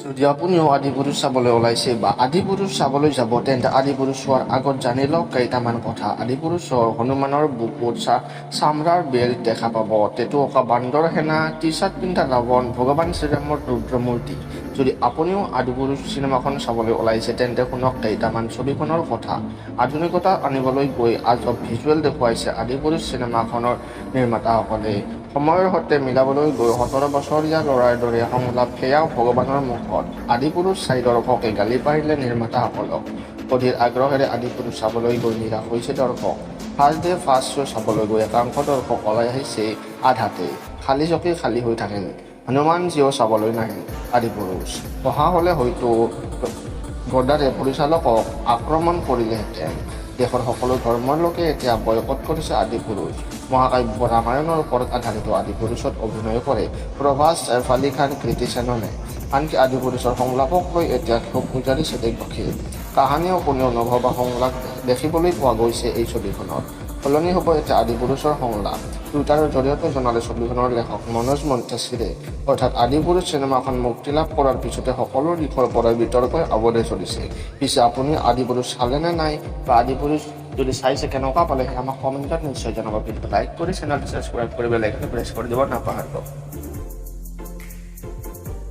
যদি আপুনিও আদিপুৰুষ চাবলৈ ওলাইছে বা আদিপুৰুষ চাবলৈ যাব তেন্তে আদিপুৰুষ চোৱাৰ আগত জানি লওক কেইটামান কথা। আদিপুৰুষৰ হনুমানৰ বুকুত চামৰাৰ বেল্ট দেখা পাব, টেটু অঁকা বান্দৰ সেনা, টি চাৰ্ট পিন্ধা ৰাৱণ, ভগৱান শ্ৰীৰামৰ ৰুদ্ৰমূৰ্তি। যদি আপুনিও আদিপুৰুষ চিনেমাখন চাবলৈ ওলাইছে তেন্তে শুনক কেইটামান ছবিখনৰ কথা। আধুনিকতা আনিবলৈ গৈ আজব ভিজুৱেল দেখুৱাইছে আদিপুৰুষ চিনেমাখনৰ নিৰ্মাতাসকলে। সময়ৰ সৈতে মিলাবলৈ গৈ 17 বছৰীয়া ল'ৰাৰ দৰে সংলাপ, সেয়াও ভগৱানৰ মুখত। আদিপুৰুষ চাই দৰ্শকে গালি পাৰিলে নিৰ্মাতাসকলক। অধীৰ আগ্ৰহেৰে আদিপুৰুষ চাবলৈ গৈ নিৰাশ হৈছে দৰ্শক। ফাৰ্ষ্ট ডে ফাৰ্ষ্ট শ্ব' চাবলৈ গৈ একাংশ দৰ্শক ওলাই আহিছে আধাতে। খালী চকী খালী হৈ থাকে। হনুমানজীও চাবলৈ নাহে আদিপুৰুষ। অহা হ'লে হয়তো গদ্দাৰে পৰিচালকক আক্ৰমণ কৰিলেহেঁতেন। দেশৰ সকলো ধৰ্মৰ লোকে এতিয়া বয়কট কৰিছে আদিপুৰুষ। মহাকাব্য ৰামায়ণৰ ওপৰত আধাৰিত আদিপুৰুষত অভিনয় কৰে প্ৰভাস, সৈফ আলী খান, কৃতি সেননে। আনকি আদিপুৰুষৰ সংলাপক লৈ এতিয়া ক্ষোভ গুজাৰিছে দেশবাসীয়ে। কাহানিও কোনেও নভবা সংলাপ দেখিবলৈ পোৱা গৈছে এই ছবিখনত। সলনি হ'ব এতিয়া আদিপুৰুষৰ সংলাপ। টুইটাৰৰ জৰিয়তে জনালে ছবিখনৰ লেখক মনোজ মন্তেছিৰে। অৰ্থাৎ আদিপুৰুষ চিনেমাখন মুক্তি লাভ কৰাৰ পিছতে সকলো দিশৰ পৰাই বিতৰ্কই আৱৰি চলিছে। পিছে আপুনি আদিপুৰুষ চালে নে নাই, বা আদিপুৰুষ যদি চাইছে কেনেকুৱা পালে আমাক কমেণ্টত নিশ্চয় জনাব। কিন্তু লাইক কৰি চেনেলটো ছাবস্ক্ৰাইব কৰি বেল আইকনটো প্ৰেছ কৰি দিব নাপাহৰিব।